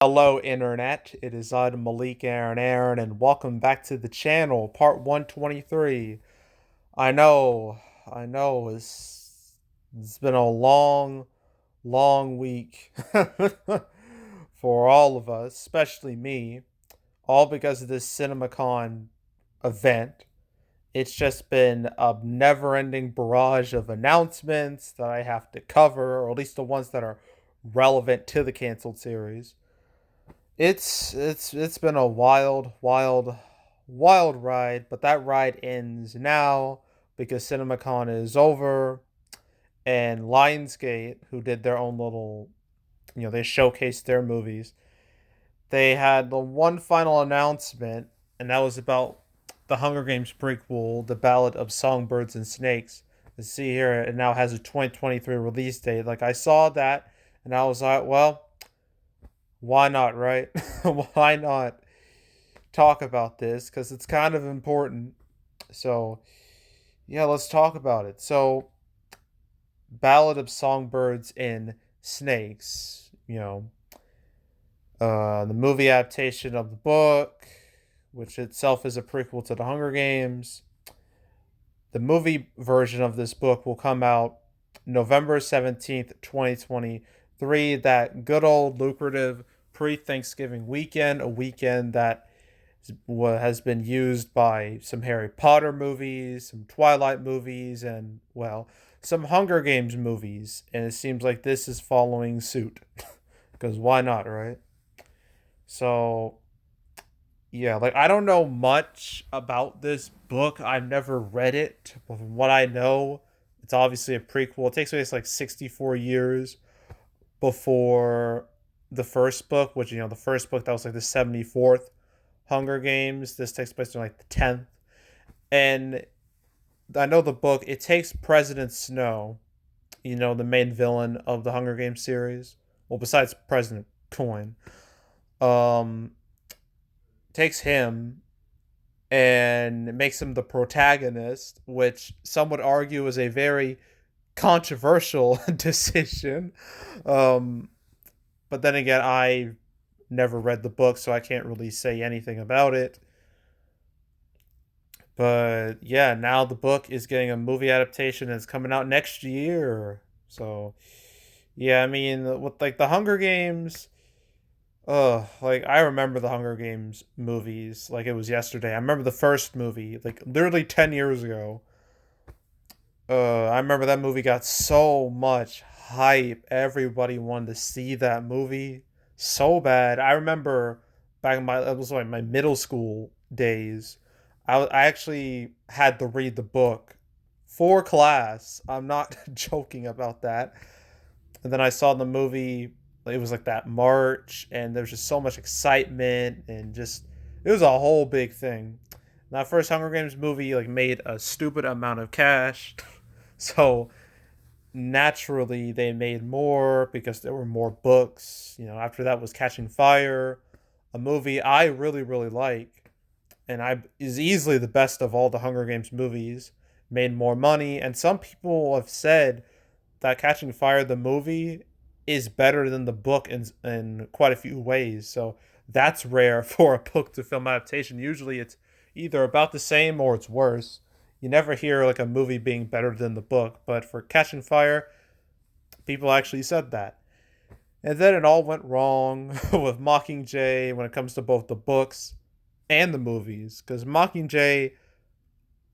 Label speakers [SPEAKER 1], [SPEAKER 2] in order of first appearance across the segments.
[SPEAKER 1] Hello, Internet. It is I, Malik Aaron, and welcome back to the channel, part 123. I know, it's been a long, long week for all of us, especially me, all because of this CinemaCon event. It's just been a never ending barrage of announcements that I have to cover, or at least the ones that are relevant to the canceled series. It's been a wild ride, but that ride ends now because CinemaCon is over and Lionsgate, who did their own little, they showcased their movies. They had the one final announcement, and that was about the Hunger Games prequel, The Ballad of Songbirds and Snakes. You see here, it now has a 2023 release date. Like, I saw that, and I was like, well, why not, right? Why not talk about this? Because it's kind of important. So, yeah, let's talk about it. So, Ballad of Songbirds and Snakes, the movie adaptation of the book, which itself is a prequel to the Hunger Games. The movie version of this book will come out November 17th, 2023. That good old lucrative pre Thanksgiving weekend, a weekend that has been used by some Harry Potter movies, some Twilight movies, and, well, some Hunger Games movies. And it seems like this is following suit. Because why not, right? So, yeah, like, I don't know much about this book. I've never read it. But from what I know, it's obviously a prequel. It takes place like 64 years before the first book, which, the first book that was like the 74th Hunger Games. This takes place in like the 10th. And I know the book, it takes President Snow, the main villain of the Hunger Games series. Well, besides President Coin. Um, takes him and makes him the protagonist, which some would argue is a very controversial decision. Um, but then again, I never read the book, so I can't really say anything about it. But yeah, now the book is getting a movie adaptation and it's coming out next year. So yeah, I mean, with like the Hunger Games, like I remember the Hunger Games movies like it was yesterday. I remember the first movie, like literally 10 years ago. I remember that movie got so much hype. Everybody wanted to see that movie so bad. I remember back in it was like my middle school days. I actually had to read the book for class. I'm not joking about that. And then I saw the movie. It was like that March, and there was just so much excitement, and just it was a whole big thing. That first Hunger Games movie like made a stupid amount of cash. So naturally they made more because there were more books. After that was Catching Fire, a movie I really, really like, and I is easily the best of all the Hunger Games movies, made more money. And some people have said that Catching Fire, the movie, is better than the book in quite a few ways. So that's rare for a book to film adaptation. Usually it's either about the same or it's worse. You never hear like a movie being better than the book, but for Catching Fire, people actually said that. And then it all went wrong with Mockingjay when it comes to both the books and the movies, because Mockingjay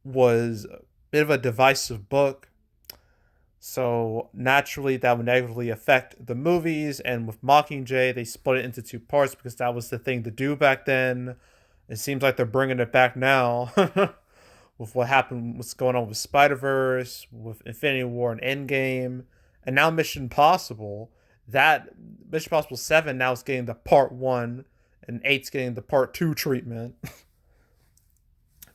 [SPEAKER 1] was a bit of a divisive book. So naturally, that would negatively affect the movies. And with Mockingjay, they split it into two parts because that was the thing to do back then. It seems like they're bringing it back now with what happened, what's going on with Spider Verse, with Infinity War and Endgame, and now Mission Impossible. That Mission Impossible 7 now is getting the part 1, and 8's getting the part 2 treatment.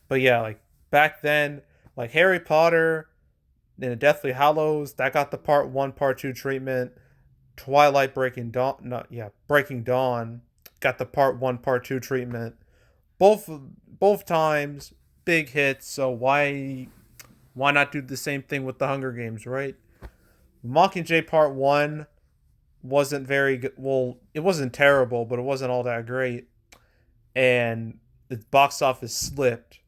[SPEAKER 1] But yeah, like back then, like Harry Potter and the Deathly Hallows, that got the part 1, part 2 treatment. Twilight Breaking Dawn, not yeah, Breaking Dawn got the part 1, part 2 treatment. Both times big hits, so why not do the same thing with the Hunger Games, right? Mockingjay Part 1 wasn't very good. Well, it wasn't terrible, but it wasn't all that great, and the box office slipped.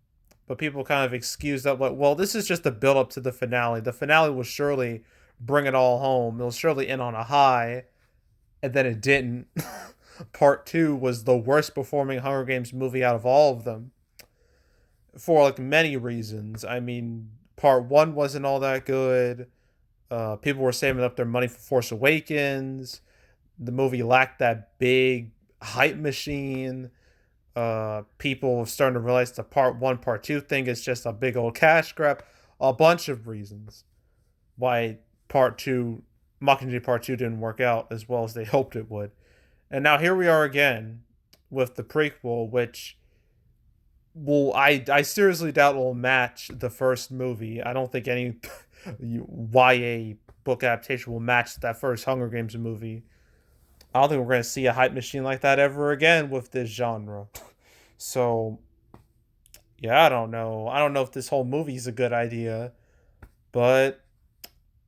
[SPEAKER 1] But people kind of excused that, like, well, this is just the build up to the finale. The finale will surely bring it all home. It'll surely end on a high, and then it didn't. Part two was the worst performing Hunger Games movie out of all of them for like many reasons. I mean, part one wasn't all that good. People were saving up their money for Force Awakens. The movie lacked that big hype machine. People are starting to realize the part one, part two thing is just a big old cash grab. A bunch of reasons why part two, Mockingjay part two, didn't work out as well as they hoped it would. And now here we are again with the prequel, which I seriously doubt will match the first movie. I don't think any YA book adaptation will match that first Hunger Games movie. I don't think we're going to see a hype machine like that ever again with this genre. So, yeah, I don't know. I don't know if this whole movie's a good idea, but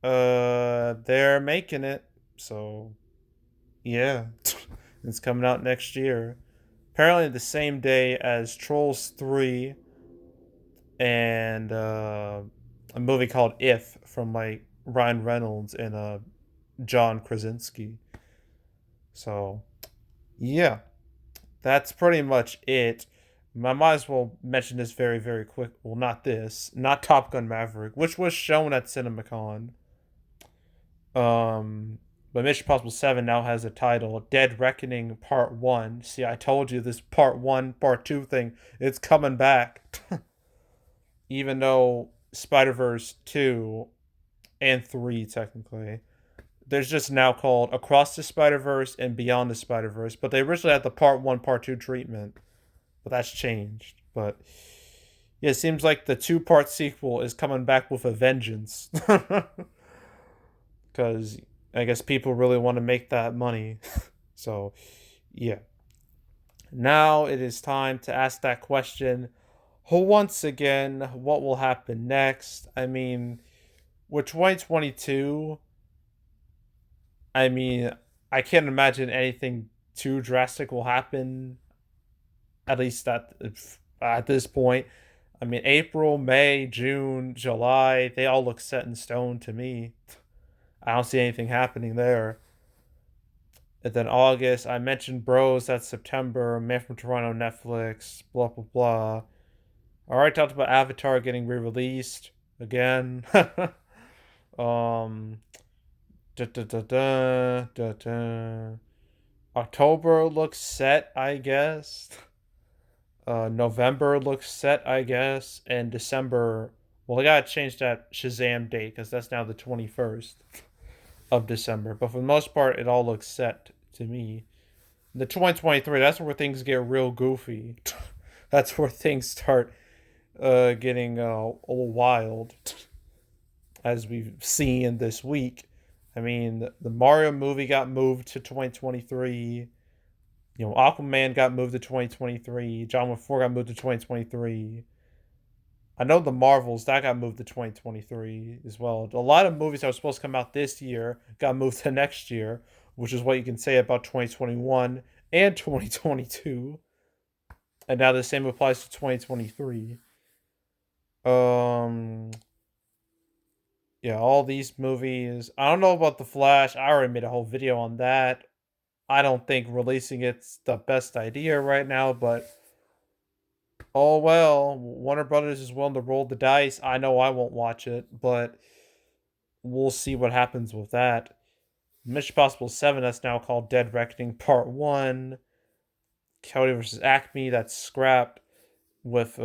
[SPEAKER 1] they're making it. So, yeah. It's coming out next year. Apparently the same day as Trolls 3 and a movie called If from like Ryan Reynolds and John Krasinski. So, yeah, that's pretty much it. I might as well mention this very, very quick. Well, not this, not Top Gun Maverick, which was shown at CinemaCon. Um, but Mission Impossible 7 now has a title, Dead Reckoning Part 1. See, I told you this Part 1, Part 2 thing, it's coming back. Even though Spider-Verse 2 and 3, technically, there's just now called Across the Spider-Verse and Beyond the Spider-Verse. But they originally had the Part 1, Part 2 treatment. But that's changed. But yeah, it seems like the two-part sequel is coming back with a vengeance. Because I guess people really want to make that money. So, yeah. Now it is time to ask that question once again, what will happen next? I mean, with 2022, I mean, I can't imagine anything too drastic will happen, at least at this point. I mean, April, May, June, July, they all look set in stone to me. I don't see anything happening there. And then August, I mentioned Bros. That's September. Man from Toronto, Netflix. Blah blah blah. I already talked about Avatar getting re-released again. um, da, da, da, da, da, da. October looks set, I guess. November looks set, I guess, and December. Well, I gotta change that Shazam date because that's now the 21st of December. But for the most part, it all looks set to me. The 2023, that's where things get real goofy. That's where things start getting a little wild, as we've seen this week. I mean, the Mario movie got moved to 2023. You know, Aquaman got moved to 2023. John Wick 4 got moved to 2023. I know the Marvels, that got moved to 2023 as well. A lot of movies that were supposed to come out this year got moved to next year, which is what you can say about 2021 and 2022. And now the same applies to 2023. Um, yeah, all these movies. I don't know about The Flash. I already made a whole video on that. I don't think releasing it's the best idea right now, but oh well. Warner Brothers is willing to roll the dice. I know I won't watch it, but we'll see what happens with that. Mission Impossible 7, that's now called Dead Reckoning Part 1. Cody versus Acme, that's scrapped. With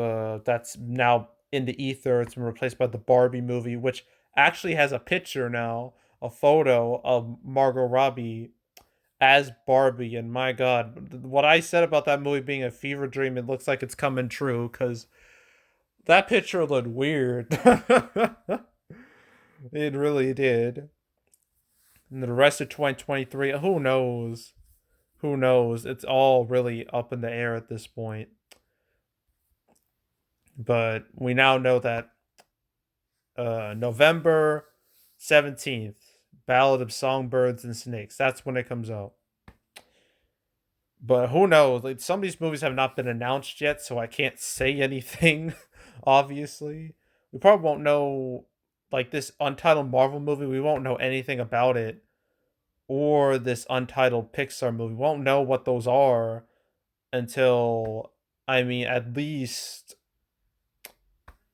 [SPEAKER 1] that's now in the ether. It's been replaced by the Barbie movie, which actually has a picture now, a photo of Margot Robbie as Barbie. And my God, what I said about that movie being a fever dream, it looks like it's coming true because that picture looked weird. It really did. And the rest of 2023, who knows? Who knows? It's all really up in the air at this point. But we now know that November 17th, Ballad of Songbirds and Snakes. That's when it comes out. But who knows? Like, some of these movies have not been announced yet, so I can't say anything. Obviously, we probably won't know. Like this untitled Marvel movie, we won't know anything about it, or this untitled Pixar movie. We won't know what those are until, I mean, at least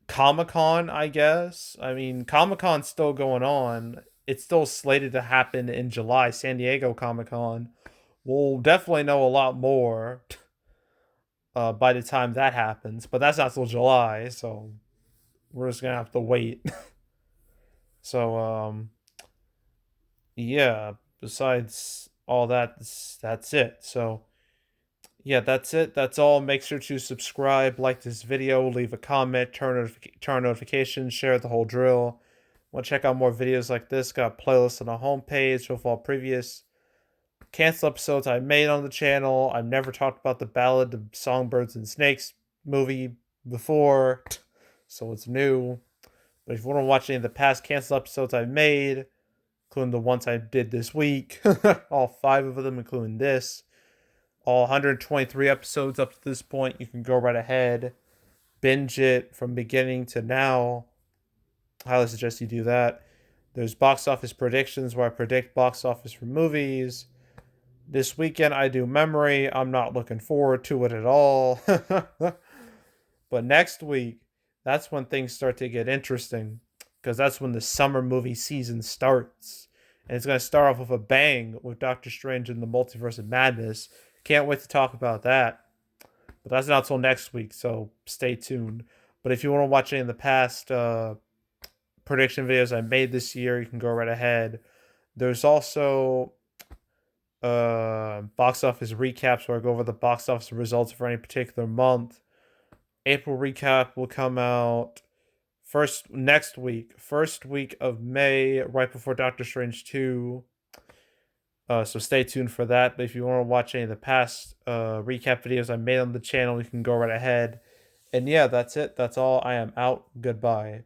[SPEAKER 1] Comic Con, I guess. I mean, Comic Con's still going on. It's still slated to happen in July, San Diego Comic Con. We'll definitely know a lot more by the time that happens, but that's not till July, so we're just gonna have to wait. So, yeah. Besides all that, that's it. So, yeah, that's it. That's all. Make sure to subscribe, like this video, leave a comment, turn notifications, share the whole drill. Want to check out more videos like this? Got playlists on the homepage with all previous cancel episodes I made on the channel. I've never talked about the Ballad of Songbirds and Snakes movie before, so it's new. But if you want to watch any of the past cancel episodes I've made, including the ones I did this week, all 5 of them, including this, all 123 episodes up to this point, you can go right ahead, binge it from beginning to now. I highly suggest you do that. There's box office predictions where I predict box office for movies. This weekend I do memory. I'm not looking forward to it at all. But next week, that's when things start to get interesting, because that's when the summer movie season starts. And it's going to start off with a bang with Doctor Strange and the Multiverse of Madness. Can't wait to talk about that. But that's not until next week, so stay tuned. But if you want to watch any of the past prediction videos I made this year, you can go right ahead. There's also box office recaps where I go over the box office results for any particular month. April recap will come out next week, first week of May, right before Doctor Strange 2. So stay tuned for that. But if you want to watch any of the past recap videos I made on the channel, you can go right ahead. And yeah, that's it. That's all. I am out. Goodbye.